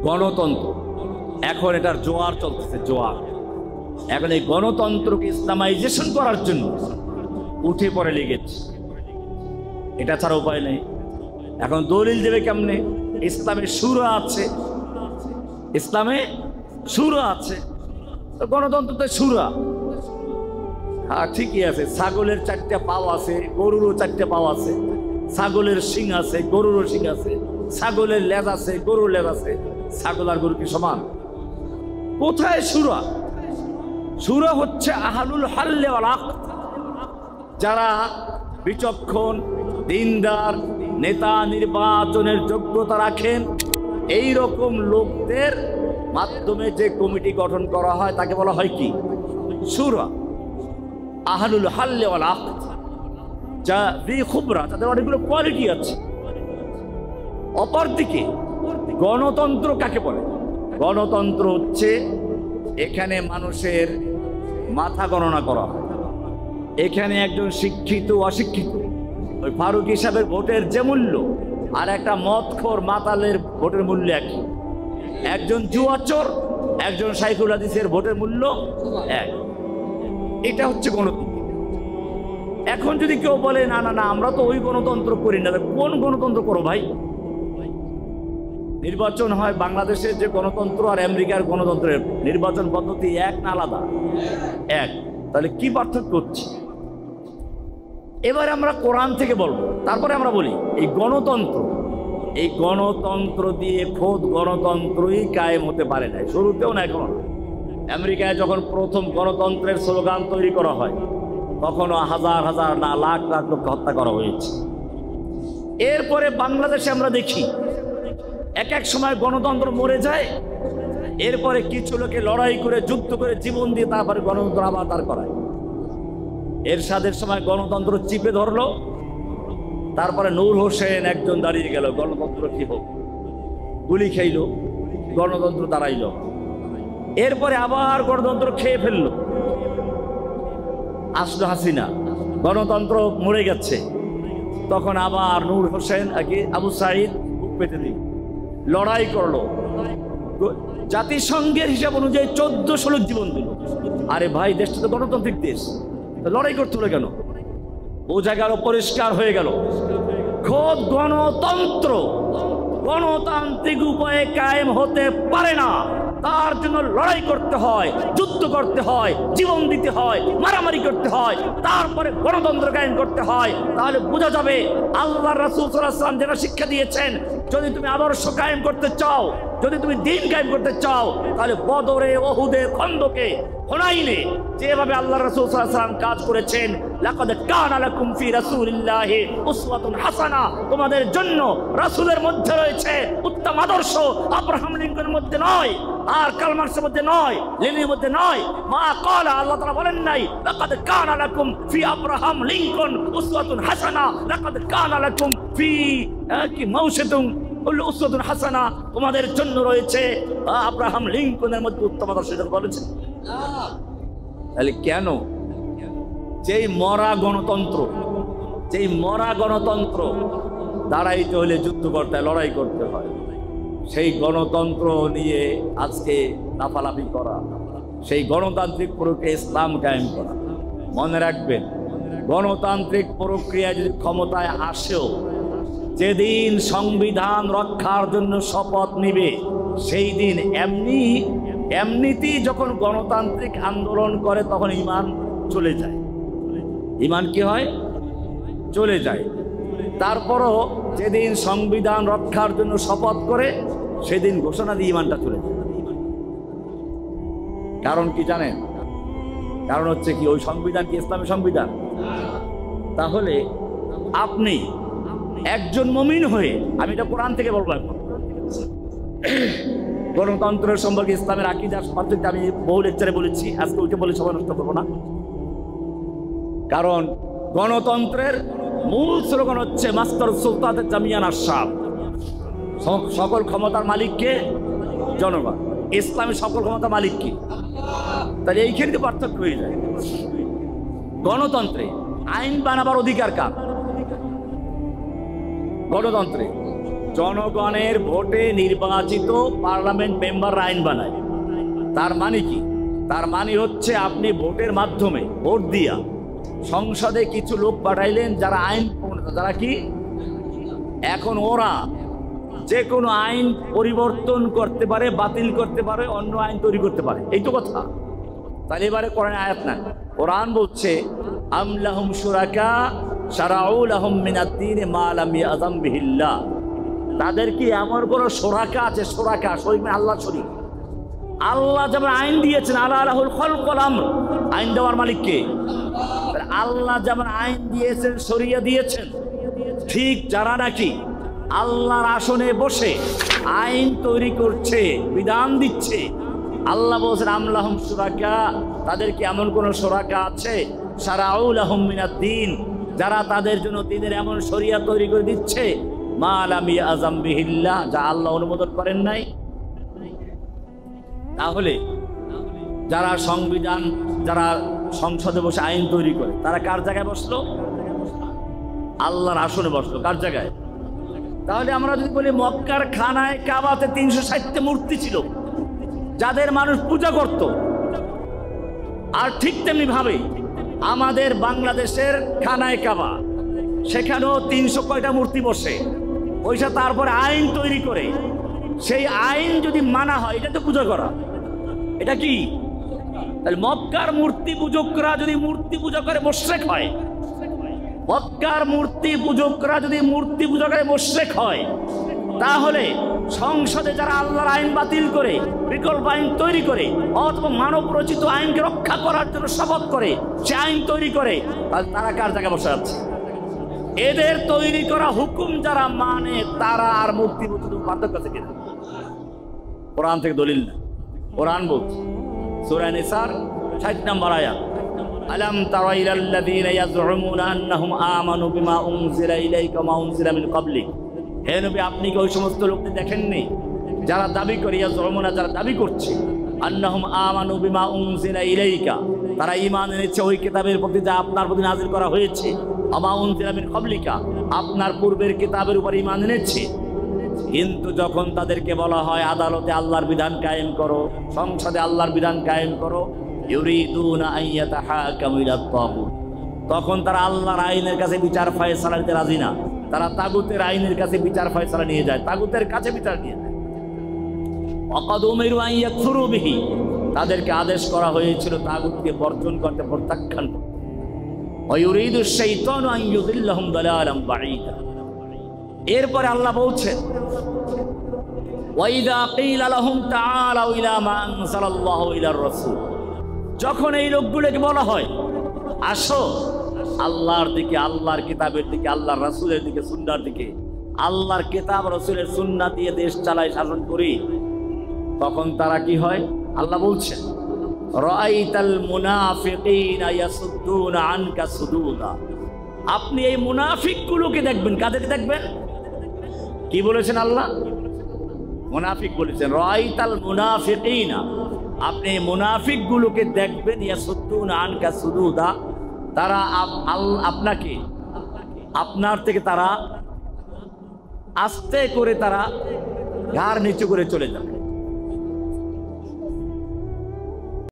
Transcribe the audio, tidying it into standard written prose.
গণতন্ত্র, এখন এটার জোয়ার চলতেছে, জোয়ার। এখন এই গণতন্ত্রকে ইসলামাইজেশন করার জন্য উঠে পড়ে লেগেছে, এটা ছাড়া উপায় নেই। এখন দলিল দেবে কেমনে? ইসলামে শুরা আছে, ইসলামে শুরা আছে, তো গণতন্ত্রতে শুরা। হ্যাঁ ঠিকই আছে, ছাগলের 4টা পাও আছে, গরুরও 4টা পাও আছে, ছাগলের শিং আছে, গরুরও শিং আছে, ছাগলের লেজ আছে, গরুর লেজ আছে। ছাগল আর গরু কি সমান? কোথায় শুরা? শুরা হচ্ছে আহলুল হাল্লে ওয়াল আকদ, যারা বিচক্ষণ দিনদার নেতা নির্বাচনের যোগ্যতা রাখেন, এই রকম লোকদের মাধ্যমে যে কমিটি গঠন করা হয় তাকে বলা হয় কি? শুরা। আহলুল হাল্লে ওয়াল আকদ, যা খুবরা, তাদের অনেকগুলো কোয়ালিটি আছে। অপরদিকে গণতন্ত্র কাকে বলে? গণতন্ত্র হচ্ছে এখানে মানুষের মাথা গণনা করা হয়। এখানে একজন শিক্ষিত অশিক্ষিত, ওই ফারুক হিসাবের ভোটের যে মূল্য আর একটা মদখোর মাতালের ভোটের মূল্য একই। একজন জুয়াচোর, একজন শাইখুল হাদিসের ভোটের মূল্য এক। এটা হচ্ছে গণতন্ত্র। এখন যদি কেউ বলে না না না আমরা তো ওই গণতন্ত্র করি না, কোন গণতন্ত্র করো ভাই? নির্বাচন হয় বাংলাদেশের যে গণতন্ত্র আর আমেরিকার গণতন্ত্রের নির্বাচন পদ্ধতি এক না আলাদা? এক। তাহলে কি পার্থক্য হচ্ছে? এবারে আমরা কোরআন থেকে বলবো, তারপরে আমরা বলি এই গণতন্ত্র, এই গণতন্ত্র দিয়ে খোদ গণতন্ত্রই কায়েম হতে পারে না, শুরুতেও না এখনো। আমেরিকায় যখন প্রথম গণতন্ত্রের স্লোগান তৈরি করা হয় তখনও হাজার হাজার না লাখ লাখ লোককে হত্যা করা হয়েছে। এরপরে বাংলাদেশে আমরা দেখি এক এক সময় গণতন্ত্র মরে যায়, এরপরে কিছু লোকে লড়াই করে যুদ্ধ করে জীবন দিয়ে তারপরে গণতন্ত্র আবার দাঁড় করায়। এরশাদের সময় গণতন্ত্র চিপে ধরলো, তারপরে নূর হোসেন একজন দাঁড়িয়ে গেল, গণতন্ত্র কি হোক, গুলি খেইল, গণতন্ত্র দাঁড়াইল। এরপরে আবার গণতন্ত্র খেয়ে ফেললো, আসলো হাসিনা, গণতন্ত্র মরে গেছে। তখন আবার নূর হোসেন আবু সাঈদ বুক পেতে দিল, লড়াই করলো, জাতিসংঘের হিসাব অনুযায়ী 1400 লোক জীবন দিল। আরে ভাই, দেশটা তো গণতান্ত্রিক দেশ, লড়াই করতে হলো কেন? বোঝা গেল, পরিষ্কার হয়ে গেল, খোদ গণতন্ত্র গণতান্ত্রিক উপায়ে কায়েম হতে পারে না। তার জন্য লড়াই করতে হয়, যুদ্ধ করতে হয়, জীবন দিতে হয়, মারামারি করতে হয়, তারপরে গণতন্ত্র কায়েম করতে হয়। তাহলে বোঝা যাবে আল্লাহর রাসূল সাল্লাল্লাহু আলাইহি ওয়াসাল্লাম যেটা শিক্ষা দিয়েছেন, যদি তুমি আদর্শ কায়েম করতে চাও, যদি তুমি দিন কায়েম করতে চাও, তাহলে বদরে, ওহুদে, খন্দকে, হুনাইনে যেভাবে আল্লাহর রাসূল সাল্লাল্লাহু আলাইহি ওয়াসাল্লাম কাজ করেছেন, লাকাদ কানা লাকুম ফি রাসূলিল্লাহি উসওয়াতুন হাসানা, তোমাদের জন্য রাসূলের মধ্যে রয়েছে উত্তম আদর্শ। আব্রাহাম লিঙ্কনের মধ্যে নয়, আর কার্ল মার্কসের মধ্যে নয়, লেনিনের মধ্যে নয়। মা ক্বালা, আল্লাহ তাআলা বলেন নাই লাকাদ কানা লাকুম ফি আব্রাহাম লিঙ্কন উসওয়াতুন হাসানা, লাকাদ কানা লাকুম ফি কি মাউশাতুন উসওয়াতুন হাসানা, তোমাদের জন্য রয়েছে আব্রাহাম লিঙ্কনের মধ্যে উত্তম আদর্শ বলেছে। তাহলে কেন যেই মরা গণতন্ত্র দাঁড়াইতে হলে যুদ্ধ করতে হয়, লড়াই করতে হয়, সেই গণতন্ত্র নিয়ে আজকে লাফালাফি করা, সেই গণতান্ত্রিক প্রক্রিয়া ইসলাম কায়েম করা? মনে রাখবেন, গণতান্ত্রিক প্রক্রিয়া যদি ক্ষমতায় আসেও, যেদিন সংবিধান রক্ষার জন্য শপথ নিবে সেই দিন এমনিতেই যখন গণতান্ত্রিক আন্দোলন করে তখন ঈমান চলে যায়। ঈমান কি হয়? চলে যায়। তারপরও যেদিন সংবিধান রক্ষার জন্য শপথ করে সেদিন ঘোষণা দিয়ে ঈমানটা চলে যায়। কারণ কি জানেন? কারণ হচ্ছে কি, ওই সংবিধান কি ইসলামী সংবিধান? তাহলে আপনি একজন মুমিন হয়ে, আমি এটা কোরআন থেকে বলবো, এখন গণতন্ত্রের সম্পর্কে ইসলামের আকীদা সম্পর্কে আমি বহু লেকচারে বলেছি, আজকে ওইটা বলে সময় নষ্ট করবো না। কারণ গণতন্ত্রের মূল স্লোগান হচ্ছে মাস্তার সুলতান জামিয়ান আশরাফ, সকল ক্ষমতার মালিককে জনগণ। ইসলামে সকল ক্ষমতার মালিক কি? তাহলে এইখানে পার্থক্য হয়ে যায়। গণতন্ত্রে আইন বানাবার অধিকার কার? গণতন্ত্রে জনগণের ভোটে নির্বাচিত পার্লামেন্ট মেম্বার আইন বানায়। তার মানে কি? তার মানে হচ্ছে আপনি ভোটের মাধ্যমে ভোট দিয়া সংসদে কিছু লোক পাঠাইলেন যারা আইন প্রণেতা, যারা কি এখন ওরা যে কোনো আইন পরিবর্তন করতে পারে, বাতিল করতে পারে, অন্য আইন তৈরি করতে পারে। এই তো কথা। তাহলে এবারে কোরআনে আয়াত না, কোরআন বলছে আম লাহুম শুরাকা শারাউ লাহুম মিনাদ-দীন মা লাম ইয়াযাম বিহিল্লাহ। তাদের কি এমন কোন শোরাকা আছে? শোরাকা শরীক মানে আল্লাহ শরীক। আল্লাহ যেমন আইন দিয়েছেন, আলা লাহুল খালকু ওয়াল আমর, আইন দেওয়ার মালিক কে? আল্লাহ যেমন আইন দিয়েছেন, শরিয়া দিয়েছেন, ঠিক যারা নাকি আল্লাহর আসনে বসে আইন তৈরি করছে, বিধান দিচ্ছে, আল্লাহ বলছেন আম লাহুম শুরাকা, তাদের কি এমন কোন শোরাকা আছে? শারাউ লাহুম মিনাদ-দীন, যারা তাদের জন্য দ্বীনের এমন শরিয়া তৈরি করে দিচ্ছে, মা লাম ইয়াযাম বিহিল্লাহ, যা আল্লাহ অনুমোদন করেন নাই। তাহলে যারা সংবিধান, যারা সংসদে বসে আইন তৈরি করে, তারা কার জায়গায় বসলো? আল্লাহর আসনে বসলো। কার জায়গায়? তাহলে আমরা যদি বলি মক্কার খানায় কাবাতে 360টা মূর্তি ছিল যাদের মানুষ পূজা করত, আর ঠিক তেমনি ভাবে আমাদের বাংলাদেশের খানায় কাবা, সেখানেও 300 কয়টা মূর্তি বসে, ওইসব তারপরে আইন তৈরি করে, সেই আইন যদি মানা হয়, এটা তো পূজা করা। এটা কি? তাহলে মক্কার মূর্তি পূজকরা যদি মূর্তি পূজা করে মুশরিক হয়, মক্কার মূর্তি পূজকরা যদি মূর্তি পূজা করে মুশরিক হয়, তাহলে সংসদে যারা আল্লাহর আইন বাতিল করে বিকল্প আইন তৈরি করে অথবা মানব রচিত আইনকে রক্ষা করার জন্য শপথ করে সে আইন তৈরি করে, তাহলে তারা কার জায়গায় বসে আছে? এদের তৈরি করা হুকুম যারা মানে তারা আর মূর্তি পূজার পার্থক্য আছে কিনা? কোরআন থেকে দলিল না, কোরআন বলছে সূরা নিসার 60 নম্বর আয়াত, আলাম তারা ইলাল্লাযীনা ইয়াজউমুনা আন্নাহুম আমানু বিমা উনজিলা ইলাইকা ওয়া উনজিলা মিন ক্বাবলিক। হে নবী, আপনি কি ওই সমস্ত লোকদের দেখেননি যারা দাবি করে, ইয়াজউমুনা, যারা দাবি করছে, আন্নাহুম আমানু বিমা উনজিলা ইলাইকা, তারা ঈমান এনেছে ওই কিতাবের প্রতি যা আপনার প্রতি নাযিল করা হয়েছে, ওয়া উনজিলা মিন ক্বাবলিকা, আপনার পূর্বের কিতাবের উপর ঈমান এনেছে। কিন্তু যখন তাদেরকে বলা হয় আদালতে আল্লাহর বিধান কায়েম করো, সংসদে আল্লাহর বিধান কায়েম করো, ইউরিদুনা আন ইয়াতাহাকামু ইলা তাগুত, তখন তারা আল্লাহর আইনের কাছে বিচার ফয়সালা দিতে রাজি না, তারা তাগুতের আইনের কাছে বিচার ফয়সালা নিয়ে যায়, তাগুতের কাছে বিচার নিয়ে যায়। ওয়াকাদ উমিরু আন ইয়াকফুরু বিহি, তাদেরকে আদেশ করা হয়েছিল তাগুতকে বর্জন করতে, প্রত্যাখ্যান করতে। ওয়া ইউরিদু শাইতানু আন ইউদিল্লাহুম দালালাম বাঈদা। এরপরে আল্লাহ বলছেন ওয়াইদা কিলা লাহুম তাআলাউ ইলা মা আনজালাল্লাহু ইলার রাসূল, যখন এই লোকগুলোকে বলা হয় আসো আল্লাহর দিকে, আল্লাহর কিতাবের দিকে, আল্লাহর রাসূলের দিকে, সুন্নাহর দিকে, আল্লাহর কিতাব রাসূলের সুন্নাহ দিয়ে দেশ চালাই, শাসন করি, তখন তারা কি হয়? আল্লাহ বলছেন রাআইতাল মুনাফিকিনা ইয়াসুদ্দুনা আনকা সুদুদা, আপনি এই মুনাফিকগুলোকে দেখবেন। কাদেরকে দেখবেন? কি বলেছেন আল্লাহ? মুনাফিক বলেছেন। রাআইতাল মুনাফিকিনা, আপনি মুনাফিকগুলোকে দেখবেন, ইয়াসুদ্দুনা আনকা সুদুদা, তারা আপনাকে, আপনার থেকে তারা আস্তে করে তারা ঘাড় নিচু করে চলে যাবে।